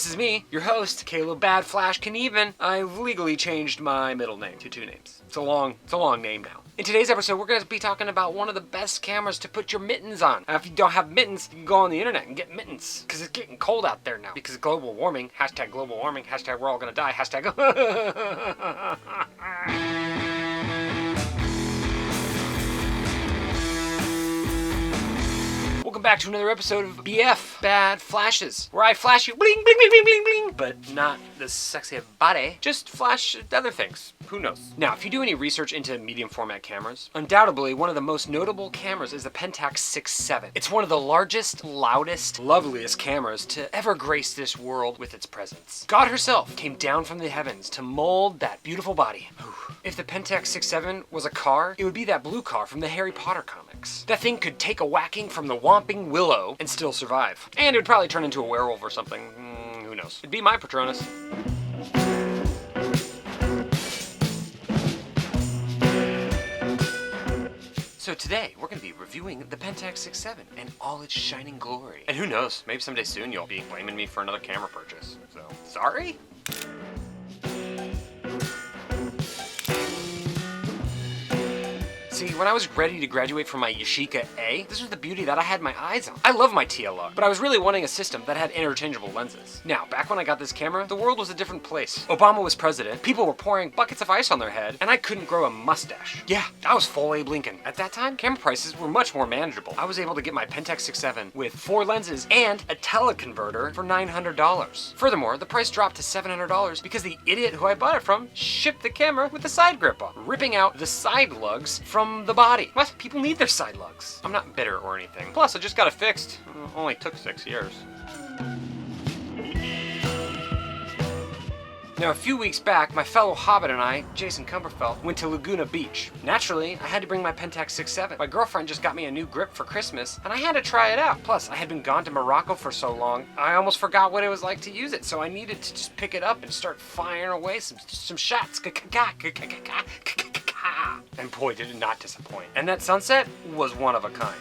This is me, your host, calebknueven. I've legally changed my middle name to two names. It's a long name now. In today's episode, we're going to be talking about one of the best cameras to put your mittens on. Now, if you don't have mittens, you can go on the internet and get mittens. Because it's getting cold out there now. Because of global warming. Hashtag global warming. Hashtag we're all going to die. Hashtag... Welcome back to another episode of BF, Bad Flashes, where I flash you bling, bling, bling, bling, bling, bling, but not the sexy body, just flash other things. Who knows? Now, if you do any research into medium format cameras, undoubtedly one of the most notable cameras is the Pentax 6.7. It's one of the largest, loudest, loveliest cameras to ever grace this world with its presence. God herself came down from the heavens to mold that beautiful body. If the Pentax 6.7 was a car, it would be that blue car from the Harry Potter comics. That thing could take a whacking from the Whomping Willow and still survive. And it would probably turn into a werewolf or something. Who knows? It'd be my Patronus. So today, we're going to be reviewing the Pentax 6.7 and all its shining glory. And who knows, maybe someday soon you'll be blaming me for another camera purchase. So, sorry? See, when I was ready to graduate from my Yashica A, this was the beauty that I had my eyes on. I love my TLR, but I was really wanting a system that had interchangeable lenses. Now, back when I got this camera, the world was a different place. Obama was president, people were pouring buckets of ice on their head, and I couldn't grow a mustache. Yeah, I was full Abe Lincoln. At that time, camera prices were much more manageable. I was able to get my Pentax 6.7 with 4 lenses and a teleconverter for $900. Furthermore, the price dropped to $700 because the idiot who I bought it from shipped the camera with the side grip on, ripping out the side lugs from the body. What? People need their side lugs. I'm not bitter or anything. Plus, I just got it fixed. It only took 6 years. Now, a few weeks back, my fellow Hobbit and I, Jason Cumberfeld, went to Laguna Beach. Naturally, I had to bring my Pentax 6.7. My girlfriend just got me a new grip for Christmas, and I had to try it out. Plus, I had been gone to Morocco for so long, I almost forgot what it was like to use it, so I needed to just pick it up and start firing away some shots. And boy, did it not disappoint. And that sunset was one of a kind.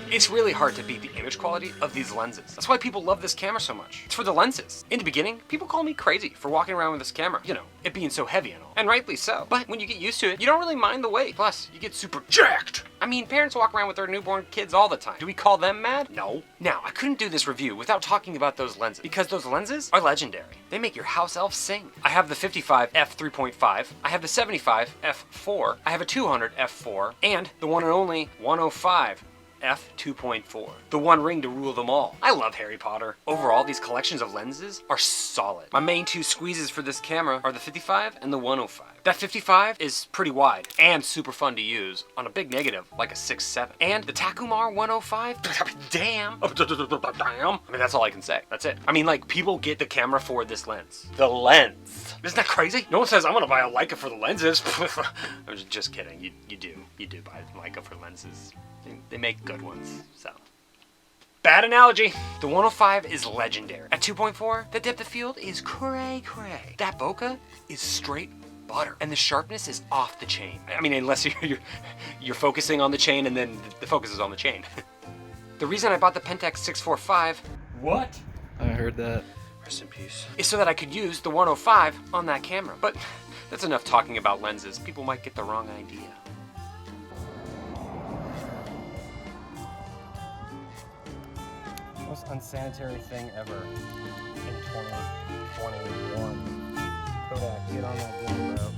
It's really hard to beat the image quality of these lenses. That's why people love this camera so much. It's for the lenses. In the beginning, people call me crazy for walking around with this camera. You know, it being so heavy and all. And rightly so. But when you get used to it, you don't really mind the weight. Plus, you get super jacked. I mean, parents walk around with their newborn kids all the time. Do we call them mad? No. Now, I couldn't do this review without talking about those lenses, because those lenses are legendary. They make your house elf sing. I have the 55 f3.5, I have the 75 f4, I have a 200 f4, and the one and only 105 f2.4. The one ring to rule them all. I love Harry Potter. Overall, these collections of lenses are solid. My main two squeezes for this camera are the 55 and the 105. That 55 is pretty wide and super fun to use on a big negative like a 6.7. And the Takumar 105, damn. I mean, that's all I can say. That's it. I mean, like, people get the camera for this lens. The lens. Isn't that crazy? No one says, I'm gonna buy a Leica for the lenses. I'm just kidding. You do buy Leica for lenses. They make good ones, so. Bad analogy. The 105 is legendary. At 2.4, the depth of field is cray. That bokeh is straight butter, and the sharpness is off the chain. I mean, unless you're focusing on the chain and then the focus is on the chain. The reason I bought the Pentax 645, what? I heard that. Rest in peace. Is so that I could use the 105 on that camera. But that's enough talking about lenses. People might get the wrong idea. Most unsanitary thing ever in 2021. Kodak, get on that game, bro.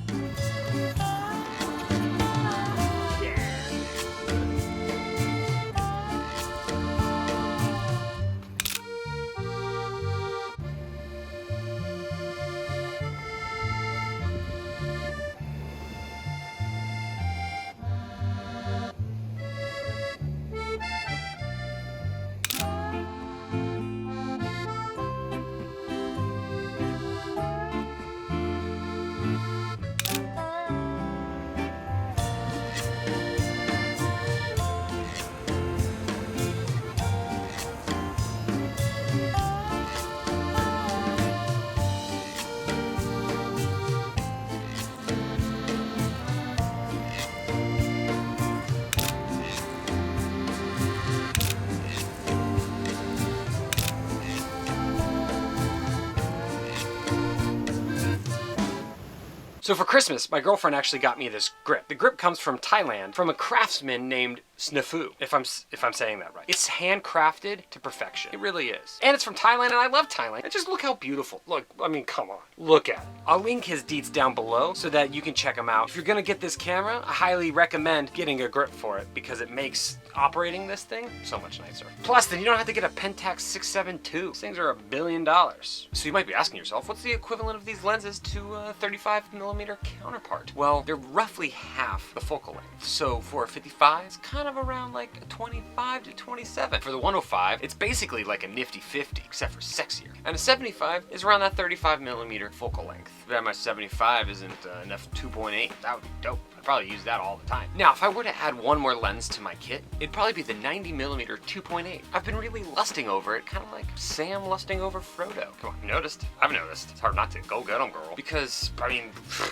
So for Christmas, my girlfriend actually got me this grip. The grip comes from Thailand, from a craftsman named Snafu, if I'm saying that right. It's handcrafted to perfection. It really is. And it's from Thailand, and I love Thailand. And just look how beautiful. Look, I mean, come on. Look at it. I'll link his deets down below so that you can check them out. If you're gonna get this camera, I highly recommend getting a grip for it because it makes operating this thing so much nicer. Plus, then you don't have to get a Pentax 672. These things are $1 billion. So you might be asking yourself, what's the equivalent of these lenses to a 35mm counterpart? Well, they're roughly half the focal length. So for a 55, it's kind of around like a 25 to 27. For the 105, it's basically like a nifty 50, except for sexier. And a 75 is around that 35mm focal length. That my 75 isn't enough 2.8. That would be dope. I'd probably use that all the time. Now, if I were to add one more lens to my kit, it'd probably be the 90mm 2.8. I've been really lusting over it, kind of like Sam lusting over Frodo. Come on, you noticed? I've noticed. It's hard not to. Go get 'em, girl. Because, I mean,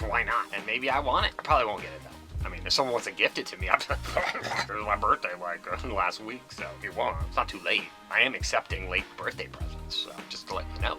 why not? And maybe I want it. I probably won't get it, though. I mean, if someone wants to gift it to me, it was my birthday like last week, so if you want, it's not too late. I am accepting late birthday presents, so just to let you know.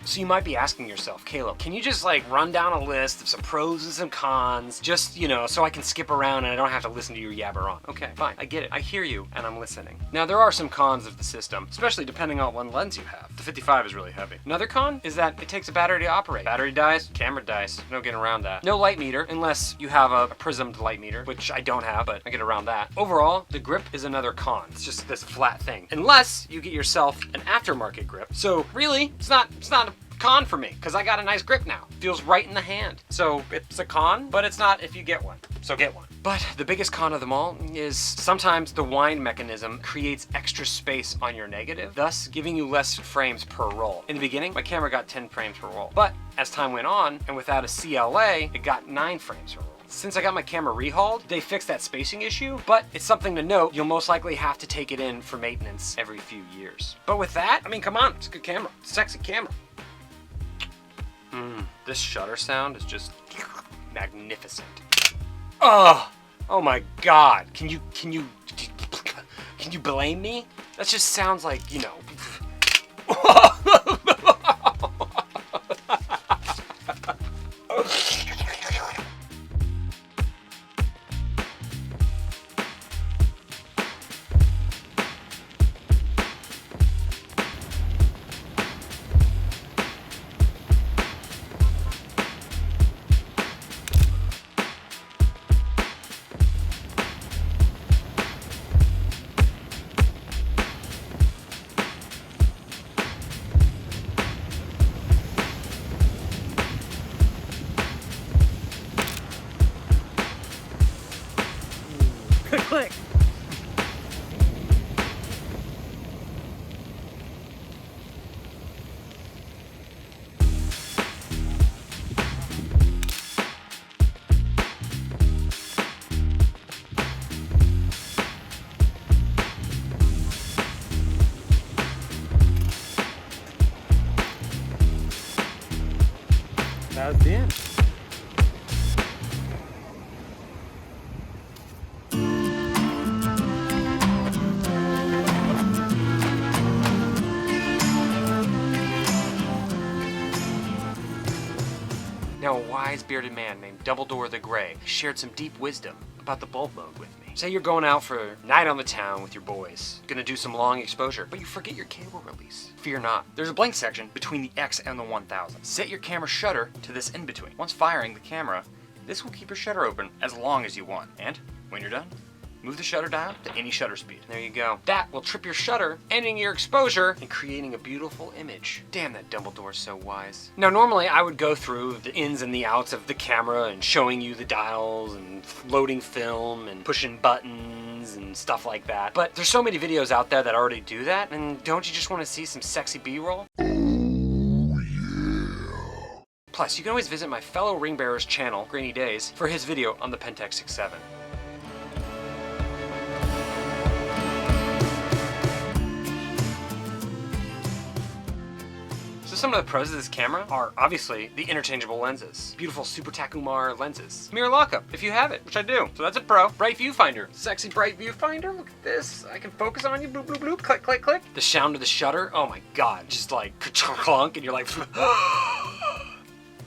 So you might be asking yourself, Caleb, can you just like run down a list of some pros and some cons, just, you know, so I can skip around and I don't have to listen to you yabber on? Okay, fine, I get it. I hear you and I'm listening. Now there are some cons of the system, especially depending on what lens you have. The 55 is really heavy. Another con is that it takes a battery to operate. Battery dies, camera dies. No getting around that. No light meter, unless you have a prismed light meter, which I don't have, but I get around that. Overall, the grip is another con. It's just this flat thing. Unless you get yourself an aftermarket grip. So really, it's not a con for me, because I got a nice grip now. Feels right in the hand. So it's a con, but it's not if you get one. So get one. But the biggest con of them all is sometimes the wind mechanism creates extra space on your negative, thus giving you less frames per roll. In the beginning, my camera got 10 frames per roll. But as time went on, and without a CLA, it got 9 frames per roll. Since I got my camera rehauled, they fixed that spacing issue, but it's something to note, you'll most likely have to take it in for maintenance every few years. But with that, I mean, come on, it's a good camera. It's a sexy camera. This shutter sound is just magnificent. Oh my God. Can you blame me? That just sounds like, you know. Click. That was the end. Now, a wise bearded man named Dumbledore the Grey shared some deep wisdom about the bulb mode with me. Say you're going out for a night on the town with your boys, gonna do some long exposure, but you forget your cable release. Fear not. There's a blank section between the X and the 1000. Set your camera shutter to this in between. Once firing the camera, this will keep your shutter open as long as you want. And when you're done, move the shutter dial to any shutter speed. There you go. That will trip your shutter, ending your exposure and creating a beautiful image. Damn, that Dumbledore's so wise. Now, normally I would go through the ins and the outs of the camera and showing you the dials and loading film and pushing buttons and stuff like that. But there's so many videos out there that already do that, and don't you just want to see some sexy B-roll? Plus, you can always visit my fellow ring bearer's channel, Grainy Days, for his video on the Pentax 6.7. So some of the pros of this camera are obviously the interchangeable lenses. Beautiful Super Takumar lenses. Mirror lockup, if you have it, which I do. So that's a pro. Bright viewfinder. Sexy bright viewfinder. Look at this. I can focus on you. Bloop, bloop, bloop. Click, click, click. The sound of the shutter. Oh my God. Just like clunk and you're like...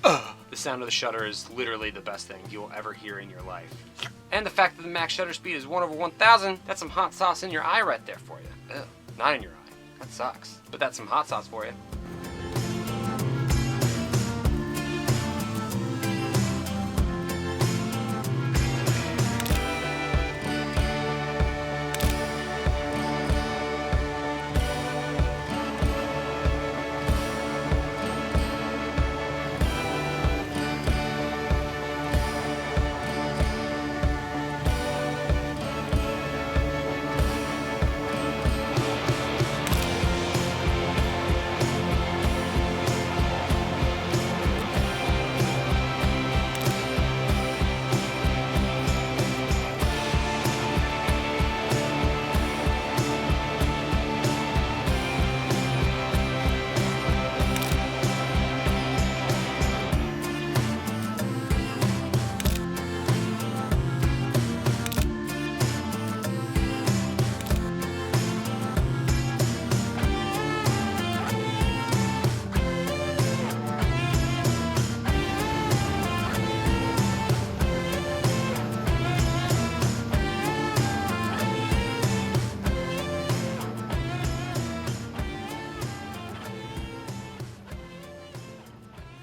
The sound of the shutter is literally the best thing you'll ever hear in your life. And the fact that the max shutter speed is 1/1000, that's some hot sauce in your eye right there for you. Ugh, not in your eye. That sucks. But that's some hot sauce for you.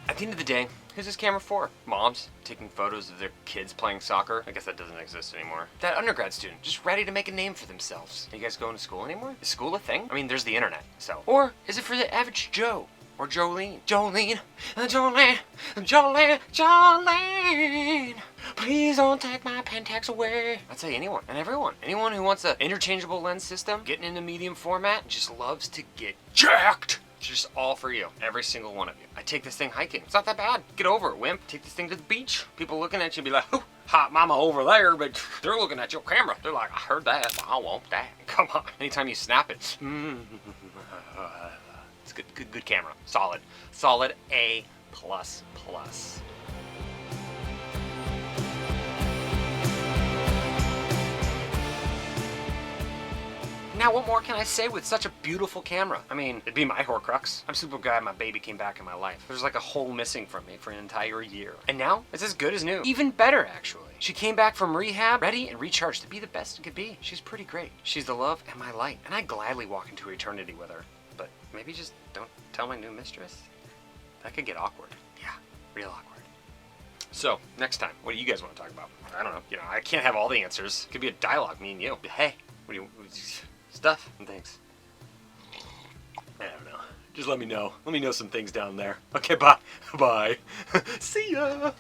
At the end of the day, who's this camera for? Moms taking photos of their kids playing soccer? I guess that doesn't exist anymore. That undergrad student just ready to make a name for themselves. Are you guys going to school anymore? Is school a thing? I mean, there's the internet, so. Or is it for the average Joe? Or Jolene? Jolene, Jolene, Jolene, Jolene. Please don't take my Pentax away. I'd say anyone and everyone. Anyone who wants an interchangeable lens system, getting into medium format, and just loves to get jacked. It's just all for you. Every single one of you. I take this thing hiking. It's not that bad. Get over it, wimp. Take this thing to the beach. People looking at you be like, "Ooh, hot mama over there," but they're looking at your camera. They're like, "I heard that. I want that." Come on. Anytime you snap it. It's good camera. Solid. Solid A++. Now, what more can I say with such a beautiful camera? I mean, it'd be my Horcrux. I'm super glad my baby came back in my life. There's like a hole missing from me for an entire year. And now, it's as good as new. Even better, actually. She came back from rehab, ready and recharged to be the best it could be. She's pretty great. She's the love and my light. And I'd gladly walk into eternity with her. But maybe just don't tell my new mistress. That could get awkward. Yeah, real awkward. So, next time, what do you guys want to talk about? I don't know. You know, I can't have all the answers. It could be a dialogue, me and you. Hey, what do you... Stuff and things. I don't know. Just let me know. Let me know some things down there. Okay, bye. Bye. See ya.